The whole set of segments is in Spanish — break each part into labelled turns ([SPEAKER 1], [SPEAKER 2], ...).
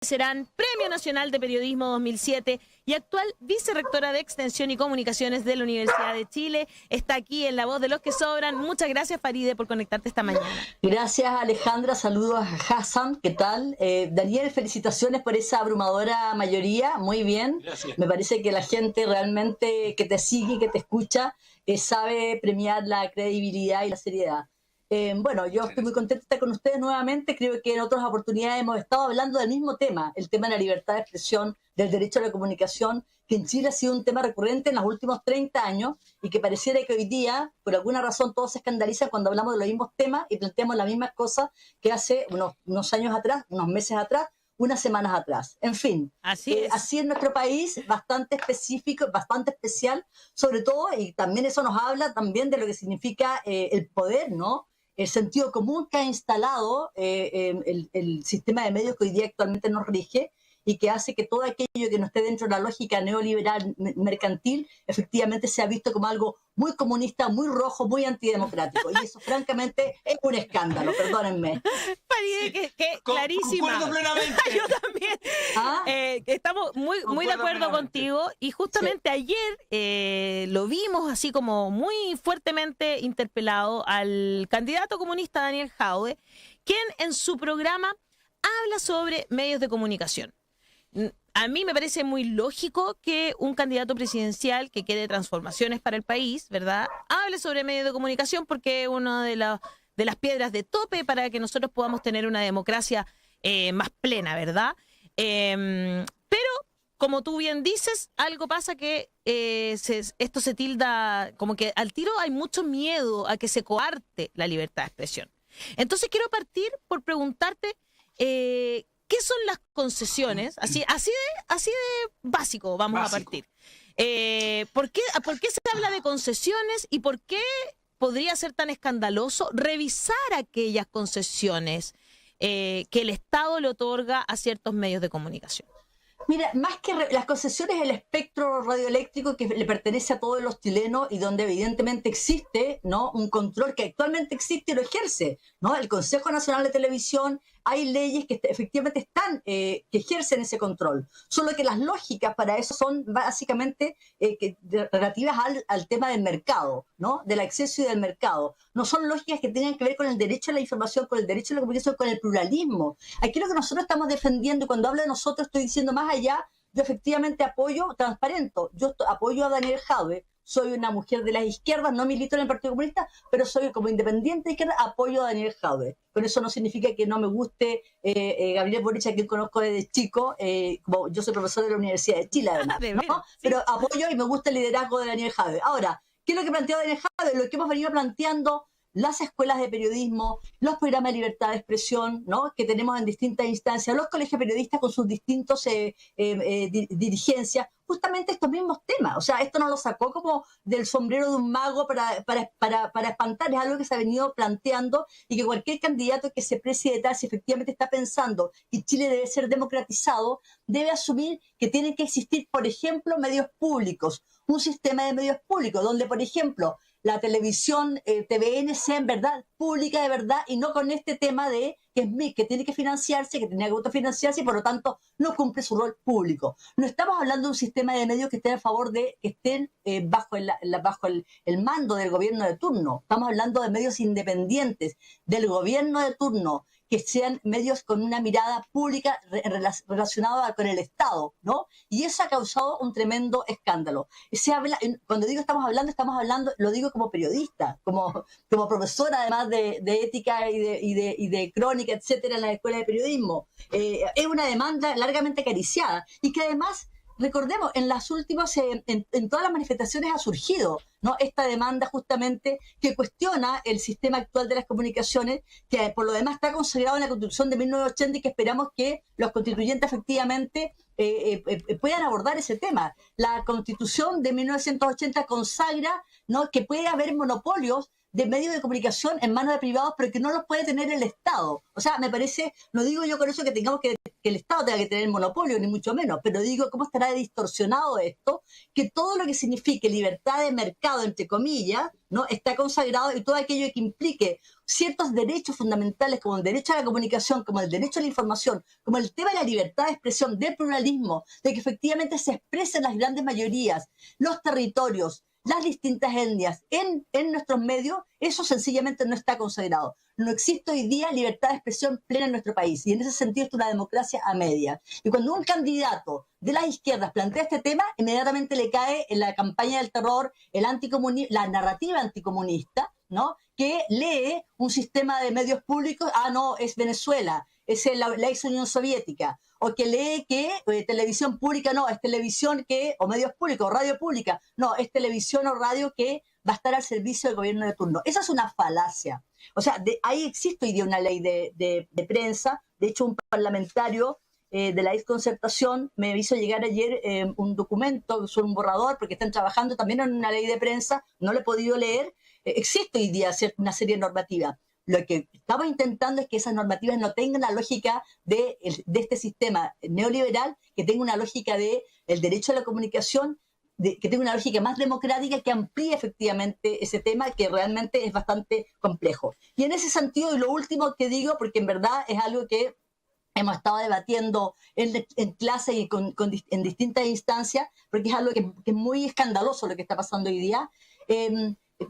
[SPEAKER 1] Serán Premio Nacional de Periodismo 2007 y actual vicerrectora de Extensión y Comunicaciones de la Universidad de Chile. Está aquí en La Voz de los que Sobran. Muchas gracias, Faride, por conectarte esta mañana.
[SPEAKER 2] Gracias, Alejandra. Saludos a Hassan. ¿Qué tal? Daniel, felicitaciones por esa abrumadora mayoría. Muy bien.
[SPEAKER 3] Gracias.
[SPEAKER 2] Me parece que la gente realmente que te sigue, que te escucha, sabe premiar la credibilidad y la seriedad. Bueno, yo estoy muy contenta de estar con ustedes nuevamente. Creo que en otras oportunidades hemos estado hablando del mismo tema, el tema de la libertad de expresión, del derecho a la comunicación, que en Chile ha sido un tema recurrente en los últimos 30 años y que pareciera que hoy día, por alguna razón, todos se escandalizan cuando hablamos de los mismos temas y planteamos las mismas cosas que hace unos años atrás, unos meses atrás, unas semanas atrás. En fin,
[SPEAKER 1] así
[SPEAKER 2] es nuestro país, bastante específico, bastante especial, sobre todo, y también eso nos habla también de lo que significa el poder, ¿no? El sentido común que ha instalado el sistema de medios que hoy día actualmente nos rige y que hace que todo aquello que no esté dentro de la lógica neoliberal mercantil efectivamente sea visto como algo muy comunista, muy rojo, muy antidemocrático. Y eso francamente es un escándalo, perdónenme.
[SPEAKER 1] Faride, que clarísima.
[SPEAKER 3] Concuerdo plenamente.
[SPEAKER 1] Yo también. Estamos muy de acuerdo contigo y justamente ayer lo vimos así como muy fuertemente interpelado al candidato comunista Daniel Jadwe, quien en su programa habla sobre medios de comunicación. A mí me parece muy lógico que un candidato presidencial que quiere transformaciones para el país, ¿verdad?, hable sobre medios de comunicación porque es una de las piedras de tope para que nosotros podamos tener una democracia más plena, ¿verdad? Pero, como tú bien dices, algo pasa que esto se tilda, como que al tiro hay mucho miedo a que se coarte la libertad de expresión. Entonces quiero partir por preguntarte ¿qué son las concesiones? Así de básico vamos a partir. ¿Por qué se habla de concesiones y por qué podría ser tan escandaloso revisar aquellas concesiones que el Estado le otorga a ciertos medios de comunicación?
[SPEAKER 2] Mira, más que las concesiones, el espectro radioeléctrico que le pertenece a todos los chilenos y donde evidentemente existe, ¿no?, un control que actualmente existe y lo ejerce, ¿no? El Consejo Nacional de Televisión, hay leyes que efectivamente están, que ejercen ese control. Solo que las lógicas para eso son básicamente relativas al tema del mercado, ¿no?, del acceso y del mercado. No son lógicas que tengan que ver con el derecho a la información, con el derecho a la comunicación, con el pluralismo. Aquí lo que nosotros estamos defendiendo, y cuando hablo de nosotros estoy diciendo más allá, yo efectivamente apoyo, transparento, yo apoyo a Daniel Jadwe, soy una mujer de las izquierdas, no milito en el Partido Comunista, pero soy como independiente de izquierda, apoyo a Daniel Jadwe. Pero eso no significa que no me guste Gabriel Boric, a quien conozco desde chico, como yo soy profesor de la Universidad de Chile, además, ¿no? Pero apoyo y me gusta el liderazgo de Daniel Jadwe. Ahora, ¿qué es lo que planteó Daniel Jadwe? Lo que hemos venido planteando las escuelas de periodismo, los programas de libertad de expresión, ¿no?, que tenemos en distintas instancias, los colegios periodistas con sus distintos dirigencias, justamente estos mismos temas. O sea, esto no lo sacó como del sombrero de un mago para espantar, es algo que se ha venido planteando y que cualquier candidato que se precie de tal, si efectivamente está pensando que Chile debe ser democratizado, debe asumir que tienen que existir, por ejemplo, medios públicos, un sistema de medios públicos, donde, por ejemplo, la televisión, TVN, sea en verdad pública de verdad y no con este tema de que tiene que financiarse, que tiene que autofinanciarse y por lo tanto no cumple su rol público. No estamos hablando de un sistema de medios que esté a favor de que estén bajo el mando del gobierno de turno. Estamos hablando de medios independientes del gobierno de turno, que sean medios con una mirada pública relacionada con el Estado, ¿no? Y eso ha causado un tremendo escándalo. Cuando digo estamos hablando, lo digo como periodista, como profesora además de ética y de crónica, etcétera, en la escuela de periodismo. Es una demanda largamente acariciada y que además, recordemos, en las últimas, en todas las manifestaciones ha surgido, ¿no?, esta demanda justamente que cuestiona el sistema actual de las comunicaciones, que por lo demás está consagrado en la Constitución de 1980 y que esperamos que los constituyentes efectivamente puedan abordar ese tema. La Constitución de 1980 consagra, ¿no?, que puede haber monopolios de medios de comunicación en manos de privados, pero que no los puede tener el Estado. O sea, me parece, no digo yo con eso que tengamos que el Estado tenga que tener monopolio, ni mucho menos, pero digo cómo estará distorsionado esto, que todo lo que signifique libertad de mercado, entre comillas, ¿no?, está consagrado, y todo aquello que implique ciertos derechos fundamentales, como el derecho a la comunicación, como el derecho a la información, como el tema de la libertad de expresión, del pluralismo, de que efectivamente se expresen las grandes mayorías, los territorios, las distintas etnias en nuestros medios, eso sencillamente no está consagrado. No existe hoy día libertad de expresión plena en nuestro país, y en ese sentido es una democracia a medias. Y cuando un candidato de las izquierdas plantea este tema, inmediatamente le cae en la campaña del terror la narrativa anticomunista, ¿no?, que lee un sistema de medios públicos, no, es Venezuela, es la ex Unión Soviética, o que lee que televisión pública no, es televisión que, o medios públicos, o radio pública, no, es televisión o radio que va a estar al servicio del gobierno de turno. Esa es una falacia. O sea, ahí existe hoy día una ley de prensa. De hecho, un parlamentario de la Concertación me hizo llegar ayer un documento, un borrador, porque están trabajando también en una ley de prensa, no lo he podido leer. Existe hoy día una serie de normativas. Lo que estamos intentando es que esas normativas no tengan la lógica de este sistema neoliberal, que tenga una lógica del derecho a la comunicación, que tenga una lógica más democrática, que amplíe efectivamente ese tema, que realmente es bastante complejo. Y en ese sentido, y lo último que digo, porque en verdad es algo que hemos estado debatiendo en clase y en distintas instancias, porque es algo que es muy escandaloso lo que está pasando hoy día.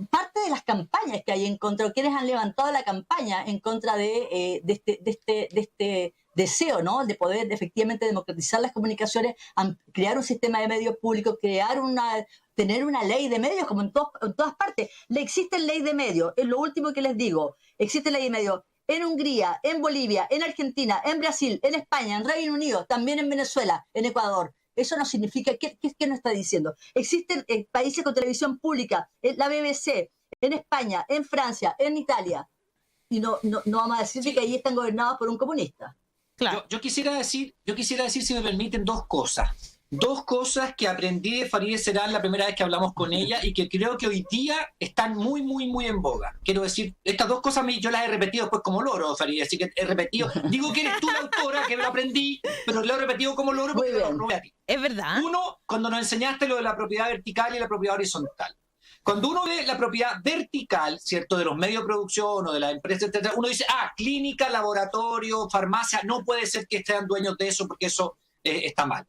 [SPEAKER 2] Parte de las campañas que hay en contra, o quienes han levantado la campaña en contra de este deseo, ¿no?, de poder efectivamente democratizar las comunicaciones, crear un sistema de medios públicos, tener una ley de medios, como en todas partes. Existe ley de medios, es lo último que les digo. Existe ley de medios en Hungría, en Bolivia, en Argentina, en Brasil, en España, en Reino Unido, también en Venezuela, en Ecuador. Eso no significa, ¿qué nos está diciendo? Existen países con televisión pública, la BBC, en España, en Francia, en Italia, y no vamos a decir que ahí están gobernados por un comunista.
[SPEAKER 3] Claro. Yo quisiera decir, si me permiten, dos cosas. Dos cosas que aprendí de Farideh Serán la primera vez que hablamos con ella y que creo que hoy día están muy, muy, muy en boga. Quiero decir, estas dos cosas yo las he repetido después como loro, Farideh, así que he repetido. Digo que eres tú la autora, que me lo aprendí, pero lo he repetido como loro porque lo robé a ti.
[SPEAKER 1] Es verdad.
[SPEAKER 3] Uno, cuando nos enseñaste lo de la propiedad vertical y la propiedad horizontal. Cuando uno ve la propiedad vertical, ¿cierto?, de los medios de producción o de las empresas, etcétera, uno dice, clínica, laboratorio, farmacia, no puede ser que estén dueños de eso porque eso está mal.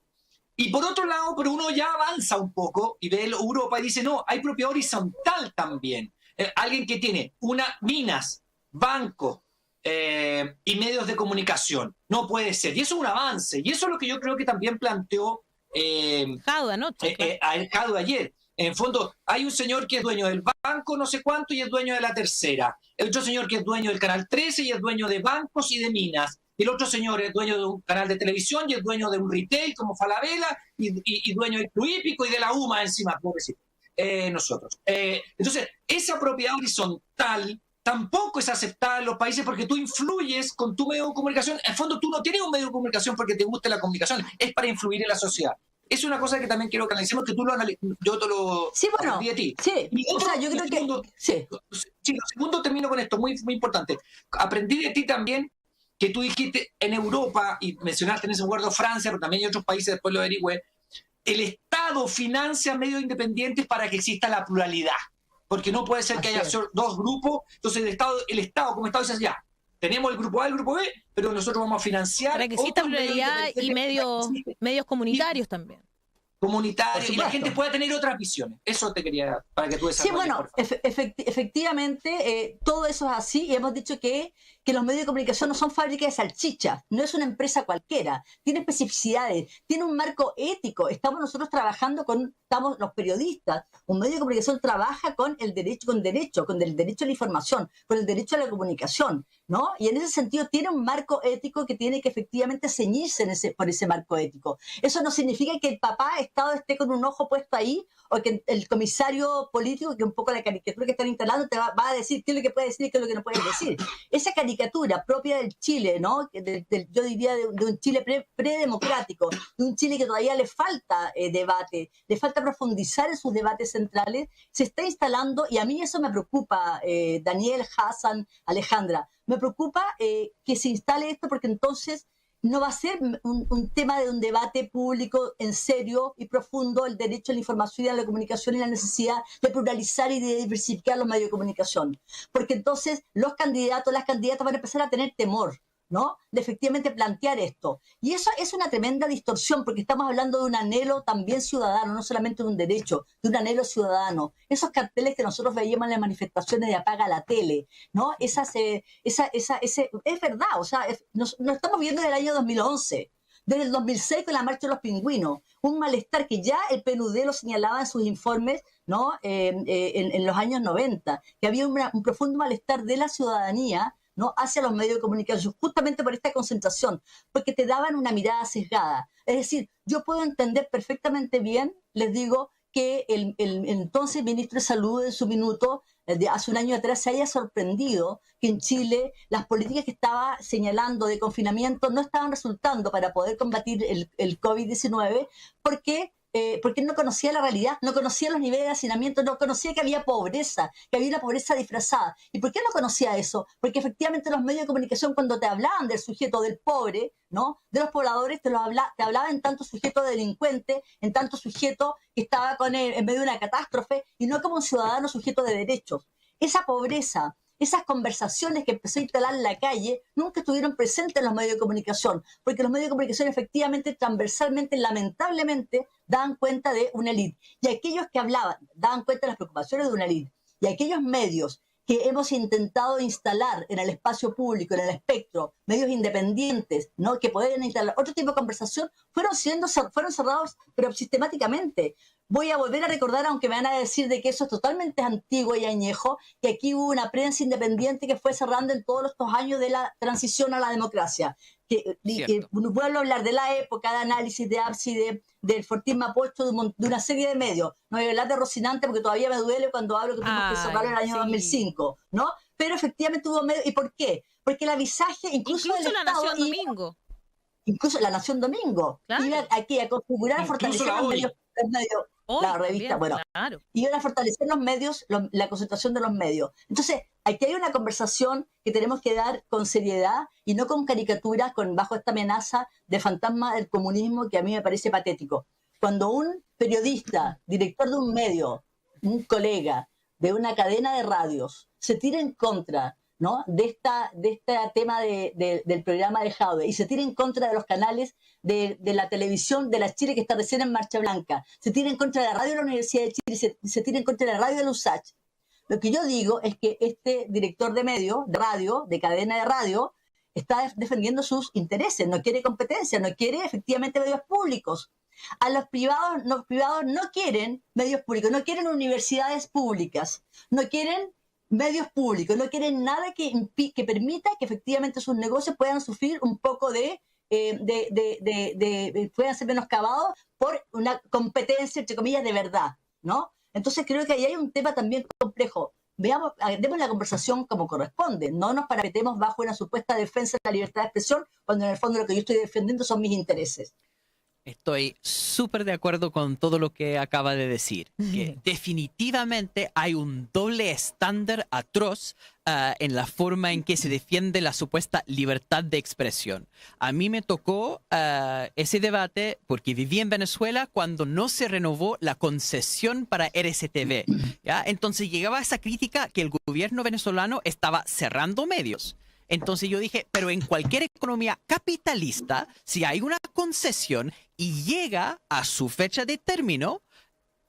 [SPEAKER 3] Y por otro lado, pero uno ya avanza un poco y ve Europa y dice, no, hay propiedad horizontal también. Alguien que tiene minas, bancos y medios de comunicación. No puede ser. Y eso es un avance. Y eso es lo que yo creo que también planteó
[SPEAKER 1] Jadwe anoche.
[SPEAKER 3] Jadwe ayer. En fondo, hay un señor que es dueño del banco no sé cuánto y es dueño de la tercera. El otro señor que es dueño del Canal 13 y es dueño de bancos y de minas. El otro señor es dueño de un canal de televisión y es dueño de un retail como Falabella y dueño del Club Hípico y de la UMA encima, como decir, nosotros. Entonces, esa propiedad horizontal tampoco es aceptada en los países porque tú influyes con tu medio de comunicación. En fondo, tú no tienes un medio de comunicación porque te guste la comunicación, es para influir en la sociedad. Es una cosa que también quiero que analicemos, que tú lo analices, yo te lo aprendí de ti.
[SPEAKER 2] Sí, o sea, yo creo que... Sí,
[SPEAKER 3] lo segundo, termino con esto, muy, muy importante. Aprendí de ti también que tú dijiste en Europa, y mencionaste en ese acuerdo Francia, pero también hay otros países, después lo averigüé, el Estado financia medios independientes para que exista la pluralidad. Porque no puede ser que haya dos grupos. Entonces el Estado como Estado dice, ya, tenemos el grupo A y el grupo B, pero nosotros vamos a financiar...
[SPEAKER 1] Para que exista pluralidad y medios comunitarios también.
[SPEAKER 3] Comunitarios, y la gente pueda tener otras visiones. Eso te quería, para que tú desarrolles.
[SPEAKER 2] Sí, bueno, efectivamente, todo eso es así, y hemos dicho que los medios de comunicación no son fábricas de salchichas, no es una empresa cualquiera, tiene especificidades, tiene un marco ético. Estamos nosotros trabajando estamos los periodistas, un medio de comunicación trabaja con el derecho a la información, con el derecho a la comunicación, ¿no? Y en ese sentido tiene un marco ético que tiene que efectivamente ceñirse por ese marco ético. Eso no significa que el papá Estado esté con un ojo puesto ahí, o que el comisario político, que un poco la caricatura que están instalando, te va a decir qué es lo que puede decir y qué es lo que no puede decir. Esa caricatura propia del Chile, ¿no? Yo diría de un Chile predemocrático, de un Chile que todavía le falta debate, le falta a profundizar en sus debates centrales, se está instalando, y a mí eso me preocupa, Daniel, Hassan, Alejandra, me preocupa que se instale esto, porque entonces no va a ser un tema de un debate público en serio y profundo el derecho a la información y a la comunicación y la necesidad de pluralizar y de diversificar los medios de comunicación. Porque entonces los candidatos, las candidatas van a empezar a tener temor, ¿no?, de efectivamente plantear esto. Y eso es una tremenda distorsión, porque estamos hablando de un anhelo también ciudadano, no solamente de un derecho, de un anhelo ciudadano. Esos carteles que nosotros veíamos en las manifestaciones de apaga la tele, ¿no? Es verdad, o sea, nos estamos viendo del año 2011. Desde el 2006 con la marcha de los pingüinos, un malestar que ya el PNUD lo señalaba en sus informes, ¿no?, en los años 90, que había un profundo malestar de la ciudadanía, ¿no?, hacia los medios de comunicación, justamente por esta concentración, porque te daban una mirada sesgada. Es decir, yo puedo entender perfectamente bien, les digo, que el entonces ministro de Salud en su minuto, hace un año atrás, se haya sorprendido que en Chile las políticas que estaba señalando de confinamiento no estaban resultando para poder combatir el COVID-19, porque él no conocía la realidad, no conocía los niveles de hacinamiento, no conocía que había pobreza, que había una pobreza disfrazada. ¿Y por qué no conocía eso? Porque efectivamente los medios de comunicación, cuando te hablaban del sujeto del pobre, ¿no?, de los pobladores, te hablaban en tanto sujeto delincuente, en tanto sujeto que estaba en medio de una catástrofe, y no como un ciudadano sujeto de derechos. Esa pobreza, esas conversaciones que empezó a instalar en la calle, nunca estuvieron presentes en los medios de comunicación, porque los medios de comunicación efectivamente, transversalmente, lamentablemente, daban cuenta de una élite. Y aquellos que hablaban, daban cuenta de las preocupaciones de una élite. Y aquellos medios que hemos intentado instalar en el espacio público, en el espectro, medios independientes, ¿no?, que podían instalar otro tipo de conversación, fueron cerrados, pero sistemáticamente. Voy a volver a recordar, aunque me van a decir de que eso es totalmente antiguo y añejo, que aquí hubo una prensa independiente que fue cerrando en todos estos años de la transición a la democracia. Que vuelvo a hablar de la época de análisis de APSI, del Fortín Mapocho, de una serie de medios. No voy a hablar de Rocinante porque todavía me duele cuando hablo que tuvimos que cerrar en el año 2005, ¿no? Pero efectivamente hubo medios. ¿Y por qué? Porque el avisaje, incluso
[SPEAKER 1] la
[SPEAKER 2] Estado,
[SPEAKER 1] Nación Domingo.
[SPEAKER 2] Incluso la Nación Domingo, claro, iba aquí a configurar, a fortalecer los medios, la revista, bien, claro, iban a fortalecer los medios, la concentración de los medios. Entonces, aquí hay una conversación que tenemos que dar con seriedad y no con caricaturas, bajo esta amenaza de fantasma del comunismo que a mí me parece patético. Cuando un periodista, director de un medio, un colega de una cadena de radios, se tira en contra, ¿no?, de este tema del programa de Jaude, y se tira en contra de los canales de la televisión de la Chile, que está recién en Marcha Blanca, se tira en contra de la radio de la Universidad de Chile, se tira en contra de la radio de la USACH. Lo que yo digo es que este director de medio, de radio, de cadena de radio, está defendiendo sus intereses, no quiere competencia, no quiere efectivamente medios públicos. A los privados no quieren medios públicos, no quieren universidades públicas, no quieren medios públicos, no quieren nada que permita que efectivamente sus negocios puedan sufrir un poco puedan ser menoscabados por una competencia, entre comillas, de verdad, ¿no? Entonces creo que ahí hay un tema también complejo. Demos la conversación como corresponde, no nos parapetemos bajo una supuesta defensa de la libertad de expresión, cuando en el fondo lo que yo estoy defendiendo son mis intereses.
[SPEAKER 4] Estoy súper de acuerdo con todo lo que acaba de decir, que definitivamente hay un doble estándar atroz en la forma en que se defiende la supuesta libertad de expresión. A mí me tocó ese debate porque viví en Venezuela cuando no se renovó la concesión para RCTV, ¿ya? Entonces llegaba esa crítica que el gobierno venezolano estaba cerrando medios. Entonces yo dije, pero en cualquier economía capitalista, si hay una concesión y llega a su fecha de término,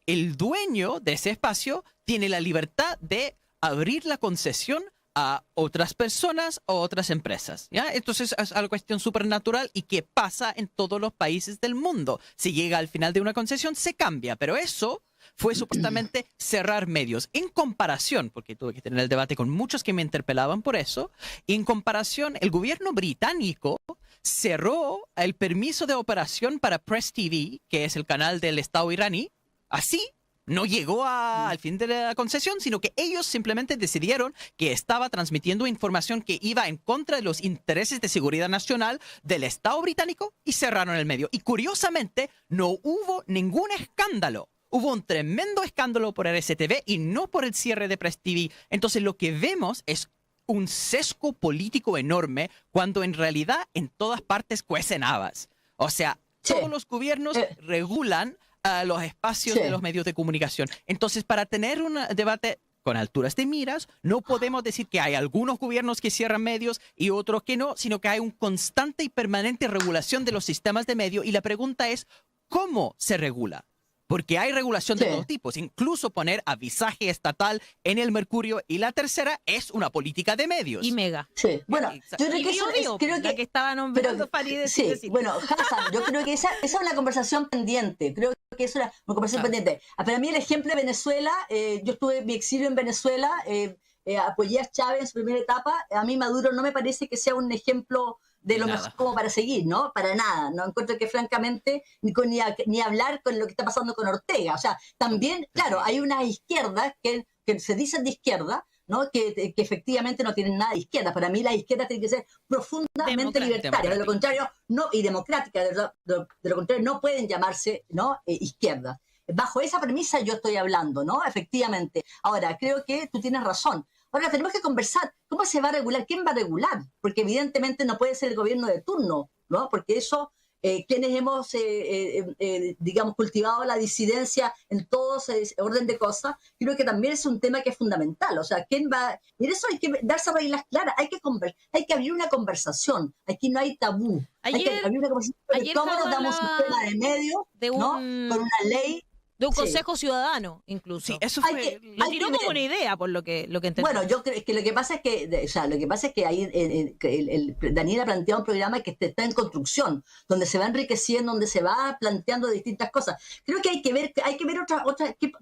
[SPEAKER 4] el dueño de ese espacio tiene la libertad de abrir la concesión a otras personas o otras empresas, ¿ya? Entonces es una cuestión súper natural y que pasa en todos los países del mundo. Si llega al final de una concesión, se cambia, pero eso fue supuestamente cerrar medios. En comparación, porque tuve que tener el debate con muchos que me interpelaban por eso, en comparación, el gobierno británico cerró el permiso de operación para Press TV, que es el canal del Estado iraní. Así no llegó al fin de la concesión, sino que ellos simplemente decidieron que estaba transmitiendo información que iba en contra de los intereses de seguridad nacional del Estado británico y cerraron el medio. Y curiosamente, no hubo ningún escándalo. hubo un tremendo escándalo por RCTV y no por el cierre de Press TV. Entonces lo que vemos es un sesgo político enorme cuando en realidad en todas partes cuecen habas. O sea, todos los gobiernos regulan los espacios de los medios de comunicación. Entonces, para tener un debate con alturas de miras, no podemos decir que hay algunos gobiernos que cierran medios y otros que no, sino que hay una constante y permanente regulación de los sistemas de medios. Y la pregunta es, ¿cómo se regula? Porque hay regulación de todos tipos, incluso poner avisaje estatal en el Mercurio. Y la tercera es una política de medios.
[SPEAKER 1] Y Mega.
[SPEAKER 2] Sí, bueno, yo creo que eso creo
[SPEAKER 1] que estaba nombrando Farideh.
[SPEAKER 2] Sí, bueno, Hassan, yo creo que esa es una conversación pendiente. Creo que es una conversación pendiente. Para mí el ejemplo de Venezuela, yo estuve en mi exilio en Venezuela, apoyé a Chávez en su primera etapa. A mí Maduro no me parece que sea un ejemplo de lo mejor como para seguir, ¿no? Para nada. No encuentro que francamente ni hablar con lo que está pasando con Ortega. O sea, también, claro, hay unas izquierdas que se dicen de izquierda, ¿no? Que efectivamente no tienen nada de izquierda. Para mí las izquierdas tienen que ser profundamente libertarias, de lo contrario, no, y democráticas, de lo contrario, no pueden llamarse, ¿no? Izquierdas. Bajo esa premisa yo estoy hablando, ¿no? Efectivamente. Ahora, creo que tú tienes razón. Ahora tenemos que conversar. ¿Cómo se va a regular? ¿Quién va a regular? Porque evidentemente no puede ser el gobierno de turno, ¿no? Porque eso, quienes hemos, digamos, cultivado la disidencia en todo ese orden de cosas, creo que también es un tema que es fundamental. O sea, ¿quién va? Y eso hay que darse reglas claras. Hay que abrir una conversación. Aquí no hay tabú. Hay que abrir una conversación de cómo nos damos un sistema de medios, ¿no? Con una ley.
[SPEAKER 1] De un consejo ciudadano, incluso.
[SPEAKER 4] Sí, eso fue.
[SPEAKER 1] Lo tiró como una idea, por lo que entendí.
[SPEAKER 2] Bueno, yo creo que lo que pasa es que ahí Daniel ha planteado un programa que está en construcción, donde se va enriqueciendo, donde se va planteando distintas cosas. Creo que hay que ver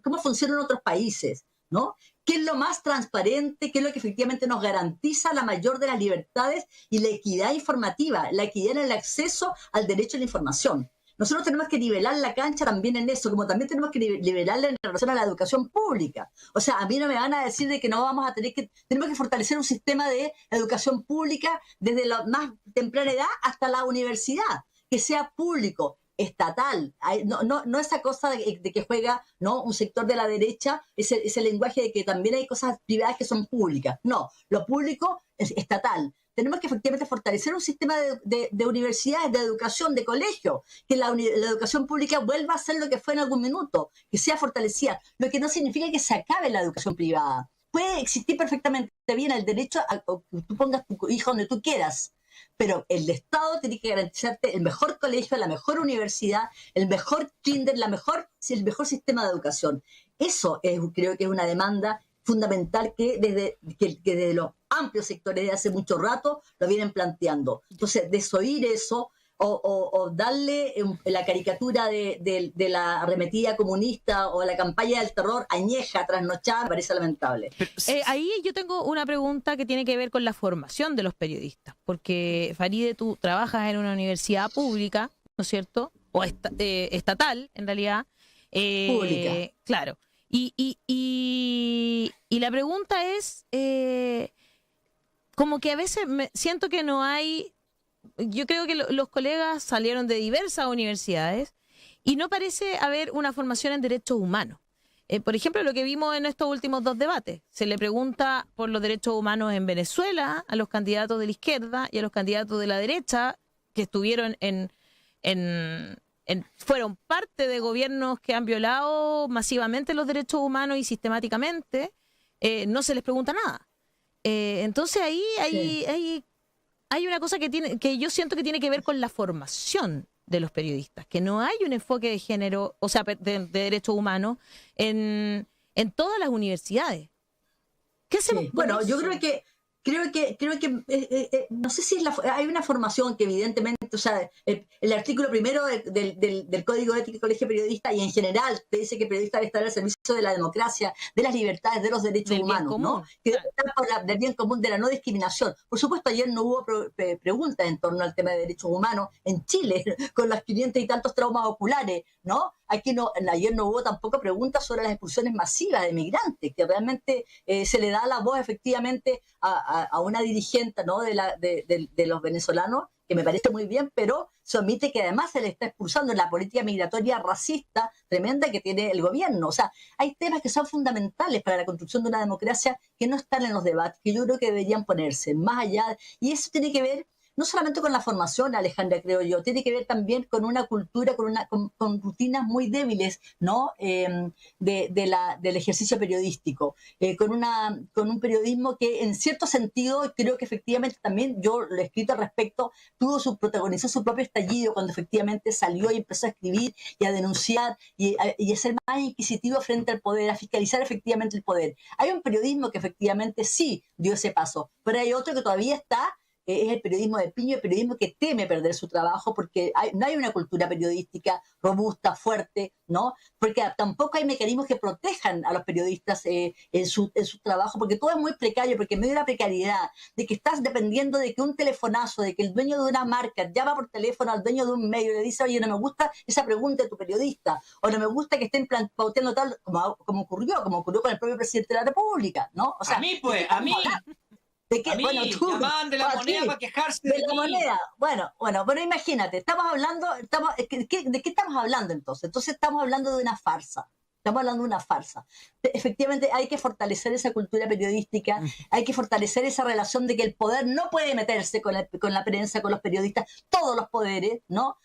[SPEAKER 2] cómo funcionan otros países, ¿no? ¿Qué es lo más transparente? ¿Qué es lo que efectivamente nos garantiza la mayor de las libertades y la equidad informativa, la equidad en el acceso al derecho a la información? Nosotros tenemos que nivelar la cancha también en eso, como también tenemos que nivelarla en relación a la educación pública. O sea, a mí no me van a decir de que no vamos a tenemos que fortalecer un sistema de educación pública desde la más temprana edad hasta la universidad, que sea público, estatal, no esa cosa de que juega, ¿no? Un sector de la derecha, ese lenguaje de que también hay cosas privadas que son públicas. No, lo público es estatal. Tenemos que efectivamente fortalecer un sistema de universidades, de educación, de colegio, que la educación pública vuelva a ser lo que fue en algún minuto, que sea fortalecida, lo que no significa que se acabe la educación privada. Puede existir perfectamente bien el derecho a que tú pongas tu hijo donde tú quieras, pero el Estado tiene que garantizarte el mejor colegio, la mejor universidad, el mejor kinder, el mejor sistema de educación. Eso creo que es una demanda fundamental que desde los amplios sectores de hace mucho rato lo vienen planteando. Entonces, desoír eso o darle la caricatura de la arremetida comunista o la campaña del terror añeja, trasnochada, me parece lamentable.
[SPEAKER 1] Ahí yo tengo una pregunta que tiene que ver con la formación de los periodistas, porque Farideh, tú trabajas en una universidad pública, ¿no es cierto? O estatal, en realidad.
[SPEAKER 2] Pública.
[SPEAKER 1] Claro. Y la pregunta es, como que a veces siento que no hay, yo creo que los colegas salieron de diversas universidades y no parece haber una formación en derechos humanos. Por ejemplo, lo que vimos en estos últimos 2 debates, se le pregunta por los derechos humanos en Venezuela a los candidatos de la izquierda y a los candidatos de la derecha que estuvieron fueron parte de gobiernos que han violado masivamente los derechos humanos y sistemáticamente no se les pregunta nada. Entonces ahí hay una cosa que yo siento que tiene que ver con la formación de los periodistas, que no hay un enfoque de género, o sea, de derechos humanos en todas las universidades. ¿Qué hacemos con
[SPEAKER 2] Bueno,
[SPEAKER 1] eso?
[SPEAKER 2] yo creo que no sé si hay una formación que evidentemente, o sea, el artículo primero del Código Ético del Colegio de Periodistas y en general te dice que el periodista debe estar al servicio de la democracia, de las libertades, de los derechos humanos, ¿no? Que debe estar del bien común, de la no discriminación. Por supuesto, ayer no hubo preguntas en torno al tema de derechos humanos en Chile, con las 500 y tantos traumas oculares, ¿no? Ayer no hubo tampoco preguntas sobre las expulsiones masivas de migrantes, que realmente se le da la voz efectivamente a una dirigente, ¿no? de los venezolanos, que me parece muy bien, pero se omite que además se le está expulsando en la política migratoria racista tremenda que tiene el gobierno. O sea, hay temas que son fundamentales para la construcción de una democracia que no están en los debates, que yo creo que deberían ponerse más allá. Y eso tiene que ver no solamente con la formación, Alejandra, creo yo, tiene que ver también con una cultura, con rutinas muy débiles, ¿no? Del ejercicio periodístico, con un periodismo que en cierto sentido, creo que efectivamente también, yo lo he escrito al respecto, protagonizó su propio estallido cuando efectivamente salió y empezó a escribir y a denunciar y a ser más inquisitivo frente al poder, a fiscalizar efectivamente el poder. Hay un periodismo que efectivamente sí dio ese paso, pero hay otro que todavía está, es el periodismo de piño, el periodismo que teme perder su trabajo porque no hay una cultura periodística robusta, fuerte, ¿no? Porque tampoco hay mecanismos que protejan a los periodistas en su trabajo, porque todo es muy precario, porque en medio de la precariedad, de que estás dependiendo de que un telefonazo, de que el dueño de una marca llama por teléfono al dueño de un medio y le dice, oye, no me gusta esa pregunta de tu periodista, o no me gusta que estén pauteando tal, como ocurrió con el propio presidente de la República, ¿no? O sea,
[SPEAKER 3] a mí, ¿De qué? Bueno, tú llamaban de la moneda para quejarse
[SPEAKER 2] de la moneda. Bueno, pero imagínate, estamos hablando, ¿de qué estamos hablando entonces? Entonces estamos hablando de una farsa. Estamos hablando de una farsa. Efectivamente, hay que fortalecer esa cultura periodística, hay que fortalecer esa relación de que el poder no puede meterse con la prensa, con los periodistas, todos los poderes, ¿no?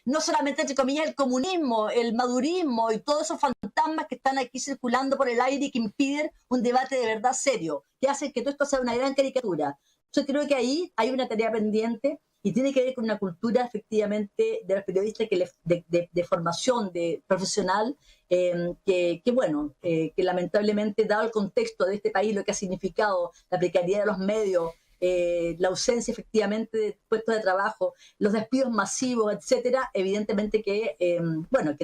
[SPEAKER 2] No solamente, entre comillas, el comunismo, el madurismo y todos esos fantasmas que están aquí circulando por el aire y que impiden un debate de verdad serio, que hacen que todo esto sea una gran caricatura. Yo creo que ahí hay una tarea pendiente y tiene que ver con una cultura efectivamente de los periodistas de formación de profesional que lamentablemente, dado el contexto de este país, lo que ha significado la precariedad de los medios, la ausencia efectivamente de puestos de trabajo, los despidos masivos, etcétera, evidentemente que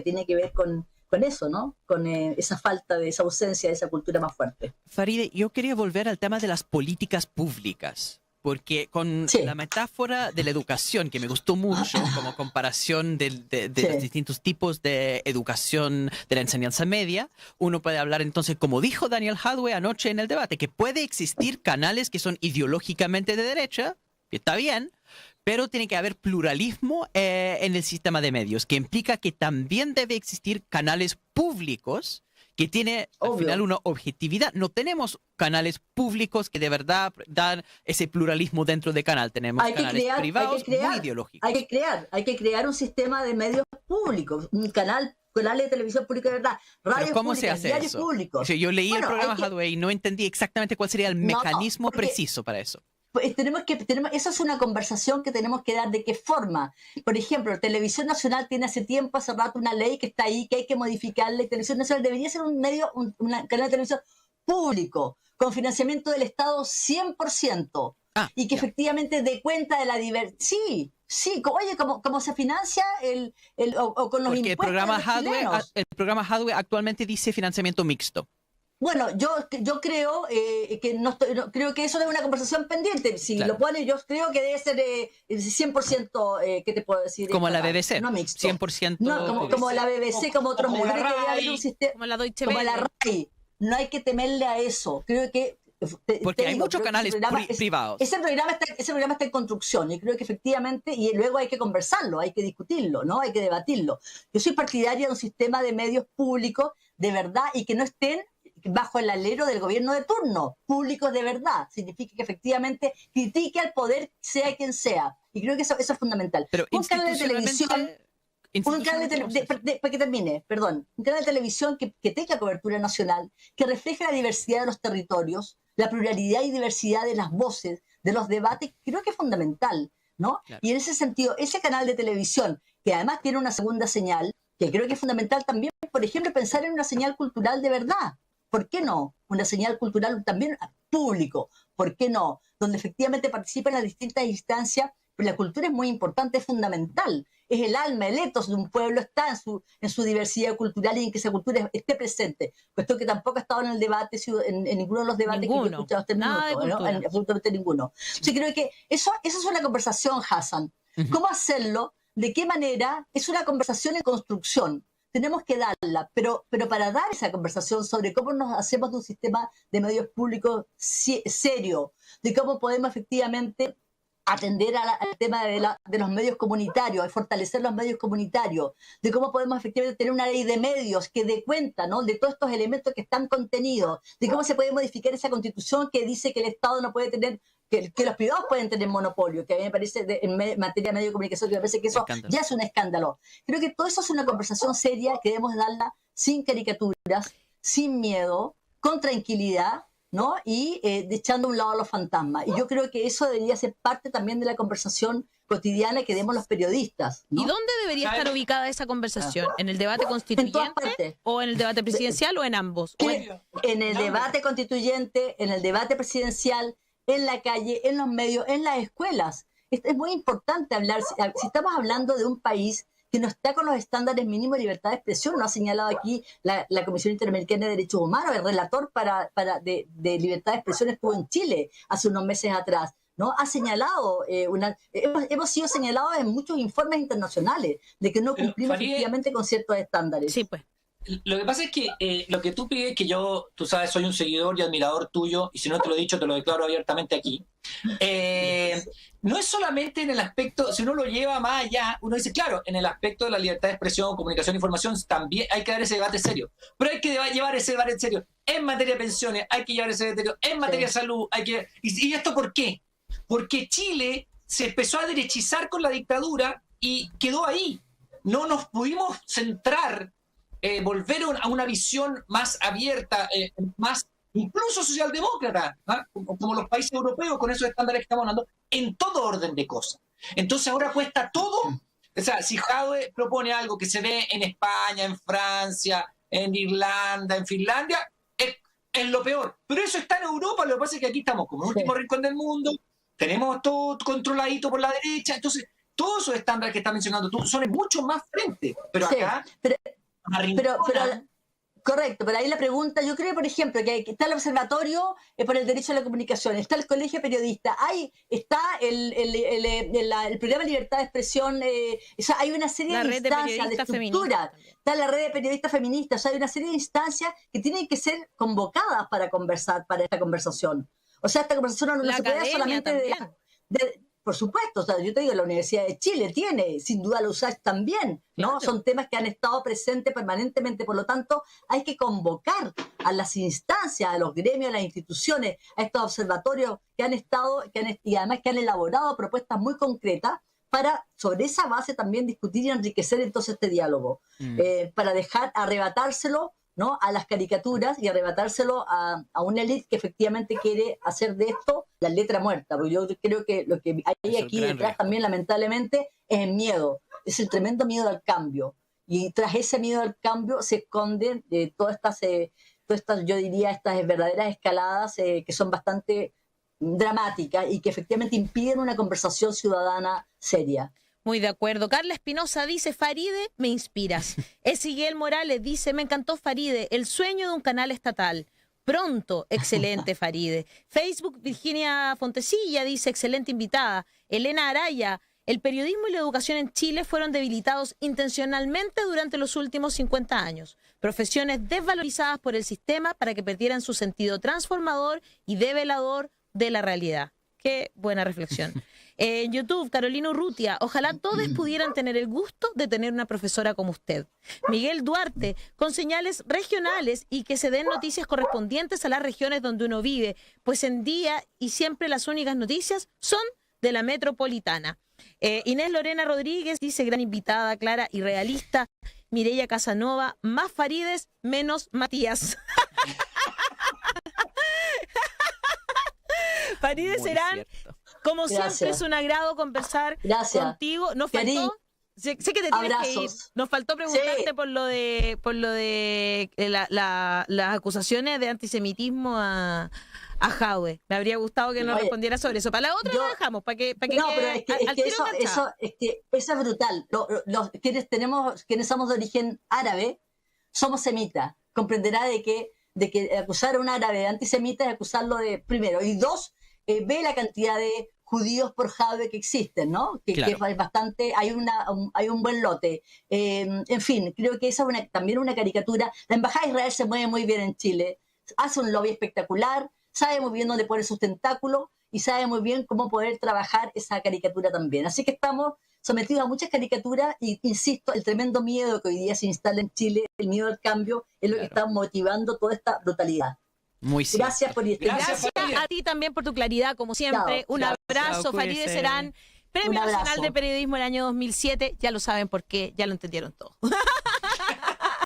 [SPEAKER 2] tiene que ver con eso, ¿no? Con esa falta de esa ausencia de esa cultura más fuerte.
[SPEAKER 4] Faride, yo quería volver al tema de las políticas públicas, porque con la metáfora de la educación, que me gustó mucho como comparación de los distintos tipos de educación de la enseñanza media, uno puede hablar entonces, como dijo Daniel Hadwe anoche en el debate, que puede existir canales que son ideológicamente de derecha, que está bien, pero tiene que haber pluralismo en el sistema de medios, que implica que también debe existir canales públicos que tiene al final una objetividad. No tenemos canales públicos que de verdad dan ese pluralismo dentro de canal. Tenemos canales privados muy ideológicos.
[SPEAKER 2] Hay que crear un sistema de medios públicos, un canal de televisión pública de verdad, radios
[SPEAKER 4] ¿cómo
[SPEAKER 2] públicas,
[SPEAKER 4] se hace
[SPEAKER 2] diarios
[SPEAKER 4] eso?
[SPEAKER 2] públicos.
[SPEAKER 4] O sea, yo leí el programa Hadwe y no entendí exactamente cuál sería el mecanismo preciso para eso.
[SPEAKER 2] Pues esa es una conversación que tenemos que dar, de qué forma. Por ejemplo, Televisión Nacional tiene hace rato una ley que está ahí, que hay que modificarla. Televisión Nacional debería ser un canal de televisión público, con financiamiento del Estado 100%, y que efectivamente dé cuenta de la diversidad. Sí, oye, como se financia o con los
[SPEAKER 4] porque
[SPEAKER 2] impuestos
[SPEAKER 4] el programa Hadwe actualmente dice financiamiento mixto.
[SPEAKER 2] Bueno, yo creo creo que eso es una conversación pendiente. Si lo pone, yo creo que debe ser 100%, ¿qué te puedo decir?
[SPEAKER 4] Como la BBC,
[SPEAKER 2] no mixto.
[SPEAKER 4] 100%.
[SPEAKER 2] No, como la BBC, como otros medios, que debe haber un sistema,
[SPEAKER 1] como la Deutsche Welle.
[SPEAKER 2] Como la RAI. No hay que temerle a eso. Creo que
[SPEAKER 4] porque hay muchos canales privados.
[SPEAKER 2] Ese programa está en construcción y creo que efectivamente, y luego hay que conversarlo, hay que discutirlo, ¿no? Hay que debatirlo. Yo soy partidaria de un sistema de medios públicos de verdad y que no estén bajo el alero del gobierno de turno, públicos de verdad. Significa que efectivamente critique al poder, sea quien sea. Y creo que eso es fundamental.
[SPEAKER 4] Pero
[SPEAKER 2] un canal de televisión, para que termine, perdón, un canal de televisión que tenga cobertura nacional, que refleje la diversidad de los territorios, la pluralidad y diversidad de las voces, de los debates, creo que es fundamental, ¿no? Claro. Y en ese sentido, ese canal de televisión, que además tiene una segunda señal, que creo que es fundamental también, por ejemplo, pensar en una señal cultural de verdad. ¿Por qué no? Una señal cultural también público. ¿Por qué no? Donde efectivamente participan las distintas instancias, pero la cultura es muy importante, es fundamental. Es el alma, el ethos de un pueblo, está en su diversidad cultural y en que esa cultura esté presente. Puesto que tampoco ha estado en el debate, en ninguno de los debates que yo he escuchado hasta el minuto, ¿no? Absolutamente ninguno. Sí, creo que eso es una conversación, Hassan. ¿Cómo hacerlo? ¿De qué manera? Es una conversación en construcción. Tenemos que darla, pero para dar esa conversación sobre cómo nos hacemos de un sistema de medios públicos serio, de cómo podemos efectivamente atender al tema de los medios comunitarios, de fortalecer los medios comunitarios, de cómo podemos efectivamente tener una ley de medios que dé cuenta, ¿no?, de todos estos elementos que están contenidos, de cómo se puede modificar esa constitución que dice que el Estado no puede tener, que los privados pueden tener monopolio, que a mí me parece, en materia de medio de comunicación, que me parece que eso ya es un escándalo. Creo que todo eso es una conversación seria que debemos darla sin caricaturas, sin miedo, con tranquilidad, ¿no? Y echando a un lado a los fantasmas. Y yo creo que eso debería ser parte también de la conversación cotidiana que demos los periodistas, ¿no?
[SPEAKER 1] ¿Y dónde debería estar ubicada esa conversación? ¿En el debate constituyente o en el debate presidencial o en ambos?
[SPEAKER 2] En el debate constituyente, en el debate presidencial, en la calle, en los medios, en las escuelas. Es muy importante hablar, si estamos hablando de un país que no está con los estándares mínimos de libertad de expresión, lo ha señalado aquí la Comisión Interamericana de Derechos Humanos, el relator de libertad de expresión estuvo en Chile hace unos meses atrás, ¿no? Ha señalado, hemos sido señalados en muchos informes internacionales de que no cumplimos efectivamente con ciertos estándares.
[SPEAKER 1] Sí, pues.
[SPEAKER 3] Lo que pasa es que lo que tú pides, que yo, tú sabes, soy un seguidor y admirador tuyo, y si no te lo he dicho, te lo declaro abiertamente aquí. No es solamente en el aspecto, si uno lo lleva más allá, uno dice, claro, en el aspecto de la libertad de expresión, comunicación e información, también hay que dar ese debate serio. Pero hay que llevar ese debate serio en materia de pensiones, hay que llevar ese debate serio en materia de salud. ¿Y esto por qué? Porque Chile se empezó a derechizar con la dictadura y quedó ahí. No nos pudimos centrar, volver a una visión más abierta, más incluso socialdemócrata, ¿ah?, como los países europeos, con esos estándares que estamos hablando, en todo orden de cosas. Entonces ahora cuesta todo. O sea, si Jadwe propone algo que se ve en España, en Francia, en Irlanda, en Finlandia, es lo peor. Pero eso está en Europa. Lo que pasa es que aquí estamos como el último rincón del mundo, tenemos todo controladito por la derecha. Entonces todos esos estándares que estás mencionando tú son mucho más frente. Pero acá...
[SPEAKER 2] Pero correcto, pero ahí la pregunta, yo creo, por ejemplo, que está el Observatorio por el Derecho a la Comunicación, está el Colegio de Periodistas, ahí está el programa de libertad de expresión, o sea, hay una serie de instancias, de estructuras, está la red de periodistas feministas, o sea, hay una serie de instancias que tienen que ser convocadas para conversar, para esta conversación. O sea, esta conversación no se puede dar solamente por supuesto, o sea, yo te digo, la Universidad de Chile tiene, sin duda la USACH también, ¿no? Claro. Son temas que han estado presentes permanentemente, por lo tanto, hay que convocar a las instancias, a los gremios, a las instituciones, a estos observatorios que han estado, y además que han elaborado propuestas muy concretas para, sobre esa base, también discutir y enriquecer entonces este diálogo, para dejar arrebatárselo, ¿no?, a las caricaturas y arrebatárselo a una élite que efectivamente quiere hacer de esto la letra muerta, porque yo creo que lo que hay aquí detrás también, lamentablemente, es el miedo, es el tremendo miedo al cambio, y tras ese miedo al cambio se esconden todas estas, yo diría, estas verdaderas escaladas que son bastante dramáticas y que efectivamente impiden una conversación ciudadana seria.
[SPEAKER 1] Muy de acuerdo. Carla Espinosa dice, Faride, me inspiras. Esiguel Morales dice, me encantó Faride, el sueño de un canal estatal. Pronto, excelente Faride. Facebook, Virginia Fontecilla dice, excelente invitada. Elena Araya, el periodismo y la educación en Chile fueron debilitados intencionalmente durante los últimos 50 años. Profesiones desvalorizadas por el sistema para que perdieran su sentido transformador y develador de la realidad. Qué buena reflexión. En YouTube, Carolina Urrutia, ojalá todos pudieran tener el gusto de tener una profesora como usted. Miguel Duarte, con señales regionales y que se den noticias correspondientes a las regiones donde uno vive, pues en día y siempre las únicas noticias son de la metropolitana. Inés Lorena Rodríguez dice, gran invitada, clara y realista. Mireya Casanova, más Farides, menos Matías. Farides serán... Como siempre, es un agrado conversar contigo. Nos faltó, sé que te tienes que ir. Nos faltó preguntarte por lo de las acusaciones de antisemitismo a Jadwe. Me habría gustado que nos respondiera sobre eso. Para la otra lo dejamos, para que
[SPEAKER 2] no, pero eso es brutal. Quienes somos de origen árabe, somos semitas. Comprenderá de que acusar a un árabe de antisemita es acusarlo de, primero, y dos, ve la cantidad de judíos por Jadwe que existen, ¿no? Que es bastante, hay un buen lote. En fin, creo que esa es también una caricatura. La Embajada de Israel se mueve muy bien en Chile, hace un lobby espectacular, sabe muy bien dónde poner sus tentáculos y sabe muy bien cómo poder trabajar esa caricatura también. Así que estamos sometidos a muchas caricaturas y, insisto, el tremendo miedo que hoy día se instala en Chile, el miedo al cambio, es lo que está motivando toda esta brutalidad.
[SPEAKER 4] Muy cierto.
[SPEAKER 2] Gracias por este.
[SPEAKER 1] Gracias a ti también por tu claridad, como siempre. Un abrazo,
[SPEAKER 4] Chao,
[SPEAKER 1] Farideh
[SPEAKER 4] cuídese.
[SPEAKER 1] Serán, Premio Nacional de Periodismo el año 2007. Ya lo saben por qué, ya lo entendieron todo.